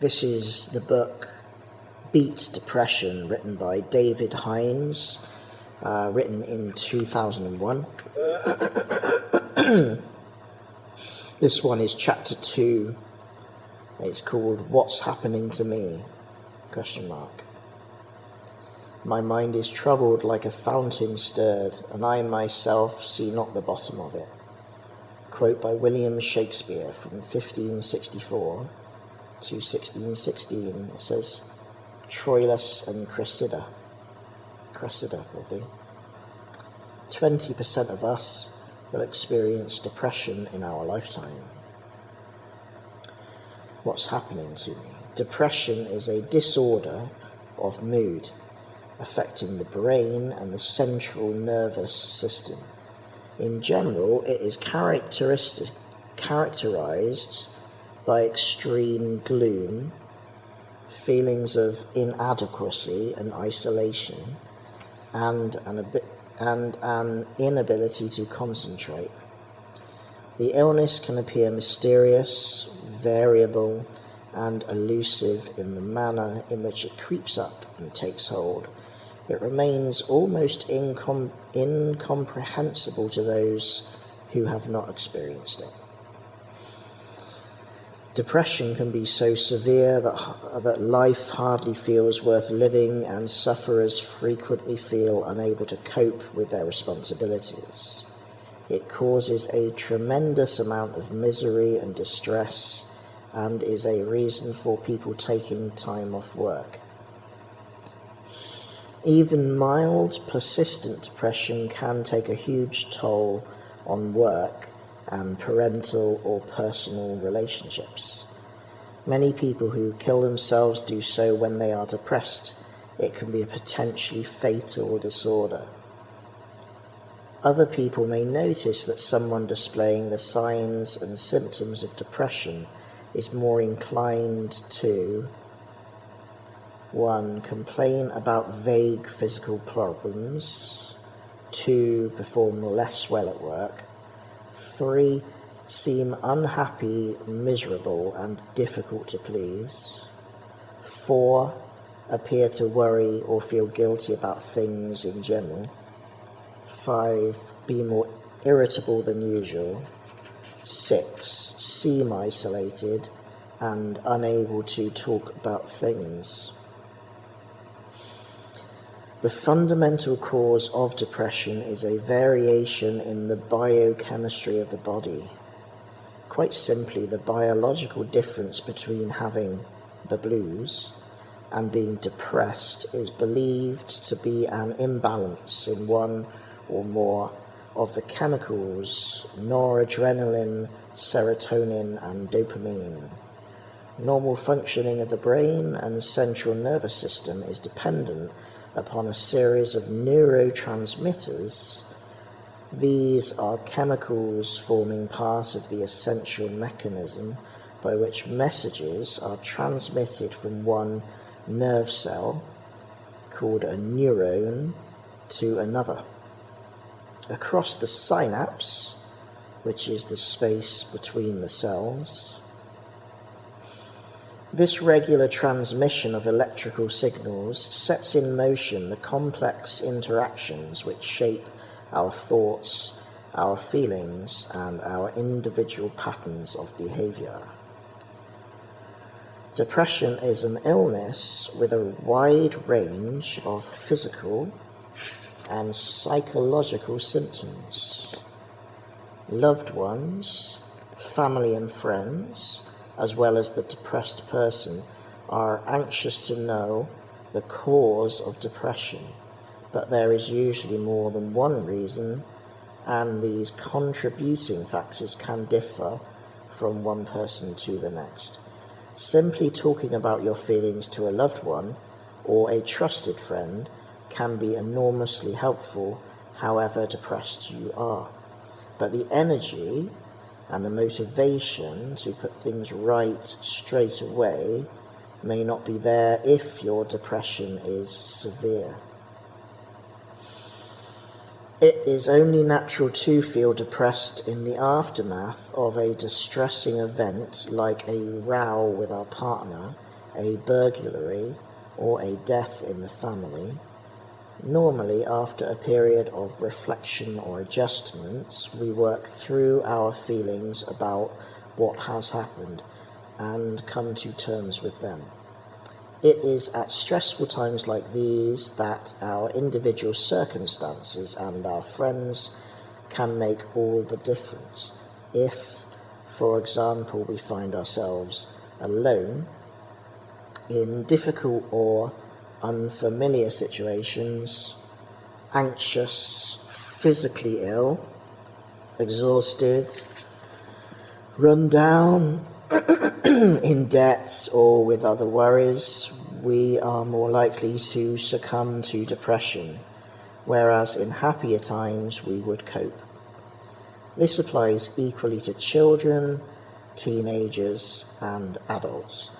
This is the book Beat Depression, written by David Hinds, written in 2001. This one is chapter 2. It's called What's Happening to Me? ? My mind is troubled like a fountain stirred, and I myself see not the bottom of it. Quote by William Shakespeare from 1564 to 1616. It says, Troilus and Cressida probably. 20% of us will experience depression in our lifetime. What's happening to me? Depression is a disorder of mood affecting the brain and the central nervous system. In general, it is characterized by extreme gloom, feelings of inadequacy and isolation, and an inability to concentrate. The illness can appear mysterious, variable, and elusive in the manner in which it creeps up and takes hold. It remains almost incomprehensible to those who have not experienced it. Depression can be so severe that life hardly feels worth living, and sufferers frequently feel unable to cope with their responsibilities. It causes a tremendous amount of misery and distress, and is a reason for people taking time off work. Even mild, persistent depression can take a huge toll on work and parental or personal relationships. Many people who kill themselves do so when they are depressed. It can be a potentially fatal disorder. Other people may notice that someone displaying the signs and symptoms of depression is more inclined to 1. Complain about vague physical problems. 2. Perform less well at work. 3. Seem unhappy, miserable, and difficult to please. 4. Appear to worry or feel guilty about things in general. 5. Be more irritable than usual. 6. Seem isolated and unable to talk about things. The fundamental cause of depression is a variation in the biochemistry of the body. Quite simply, the biological difference between having the blues and being depressed is believed to be an imbalance in one or more of the chemicals noradrenaline, serotonin, and dopamine. Normal functioning of the brain and central nervous system is dependent upon a series of neurotransmitters. These are chemicals forming part of the essential mechanism by which messages are transmitted from one nerve cell, called a neuron, to another. Across the synapse, which is the space between the cells. This regular transmission of electrical signals sets in motion the complex interactions which shape our thoughts, our feelings, and our individual patterns of behavior. Depression is an illness with a wide range of physical and psychological symptoms. Loved ones, family and friends, as well as the depressed person, are anxious to know the cause of depression, but there is usually more than one reason, and these contributing factors can differ from one person to the next. Simply talking about your feelings to a loved one or a trusted friend can be enormously helpful, however depressed you are. But the energy and the motivation to put things right straight away may not be there if your depression is severe. It is only natural to feel depressed in the aftermath of a distressing event like a row with our partner a burglary, or a death in the family, normally after a period of reflection or adjustments, we work through our feelings about what has happened and come to terms with them. It is at stressful times like these that our individual circumstances and our friends can make all the difference. If, for example, we find ourselves alone in difficult or unfamiliar situations, anxious, physically ill, exhausted, run down, in debt, or with other worries, we are more likely to succumb to depression, whereas in happier times we would cope. This applies equally to children, teenagers, and adults,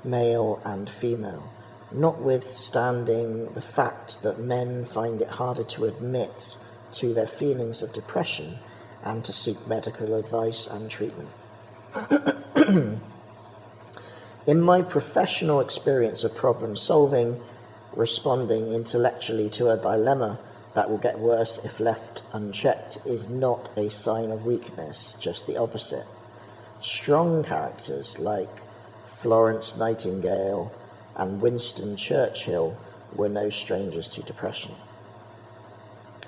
male and female, notwithstanding the fact that men find it harder to admit to their feelings of depression and to seek medical advice and treatment. In my professional experience of problem solving, responding intellectually to a dilemma that will get worse if left unchecked is not a sign of weakness, just the opposite. Strong characters like Florence Nightingale and Winston Churchill were no strangers to depression.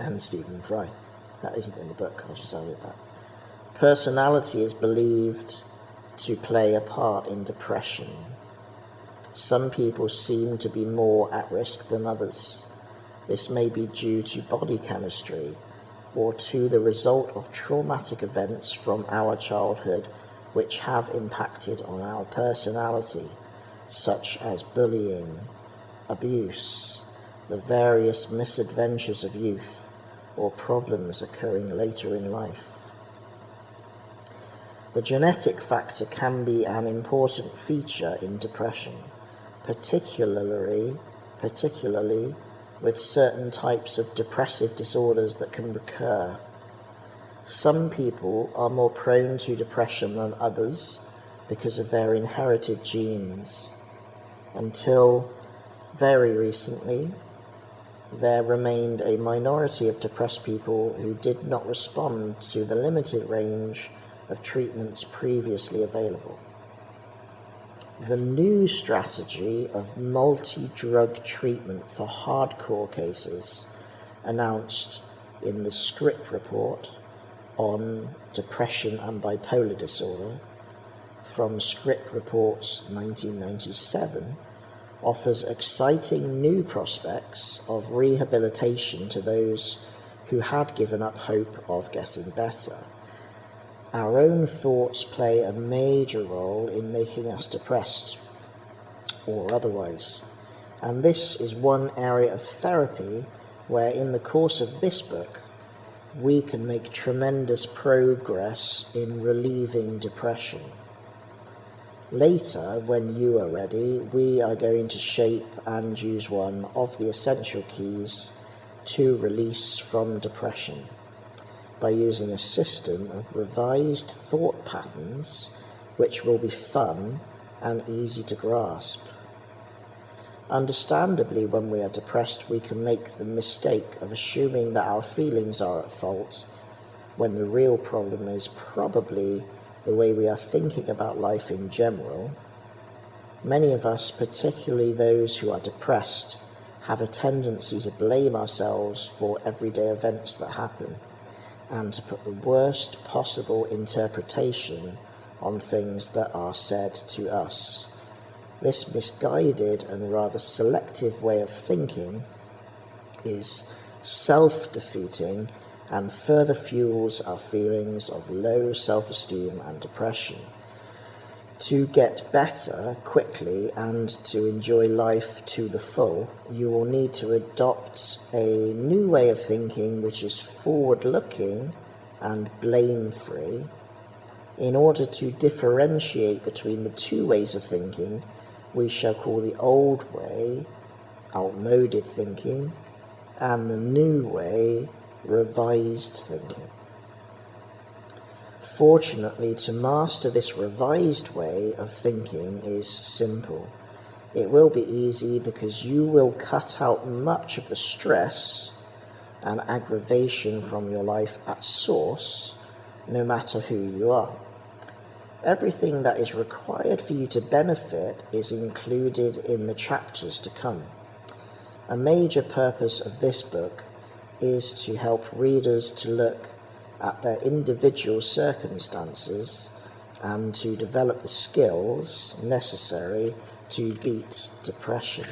And Stephen Fry. That isn't in the book, I'll just add that. Personality is believed to play a part in depression. Some people seem to be more at risk than others. This may be due to body chemistry or to the result of traumatic events from our childhood which have impacted on our personality, such as bullying, abuse, the various misadventures of youth, or problems occurring later in life. The genetic factor can be an important feature in depression, particularly with certain types of depressive disorders that can recur. Some people are more prone to depression than others because of their inherited genes. Until very recently, there remained a minority of depressed people who did not respond to the limited range of treatments previously available. The new strategy of multi-drug treatment for hardcore cases, announced in the Script Report on Depression and Bipolar Disorder from Script Reports 1997, offers exciting new prospects of rehabilitation to those who had given up hope of getting better. Our own thoughts play a major role in making us depressed or otherwise, and this is one area of therapy where in the course of this book we can make tremendous progress in relieving depression. Later, when you are ready, we are going to shape and use one of the essential keys to release from depression by using a system of revised thought patterns which will be fun and easy to grasp. Understandably, when we are depressed, we can make the mistake of assuming that our feelings are at fault, when the real problem is probably the way we are thinking about life in general. Many of us, particularly those who are depressed, have a tendency to blame ourselves for everyday events that happen and to put the worst possible interpretation on things that are said to us. This misguided and rather selective way of thinking is self-defeating and further fuels our feelings of low self-esteem and depression. To get better quickly and to enjoy life to the full, you will need to adopt a new way of thinking which is forward-looking and blame-free. In order to differentiate between the two ways of thinking, we shall call the old way outmoded thinking and the new way revised thinking. Fortunately, to master this revised way of thinking is simple. It will be easy because you will cut out much of the stress and aggravation from your life at source, no matter who you are. Everything that is required for you to benefit is included in the chapters to come. A major purpose of this book is to help readers to look at their individual circumstances and to develop the skills necessary to beat depression.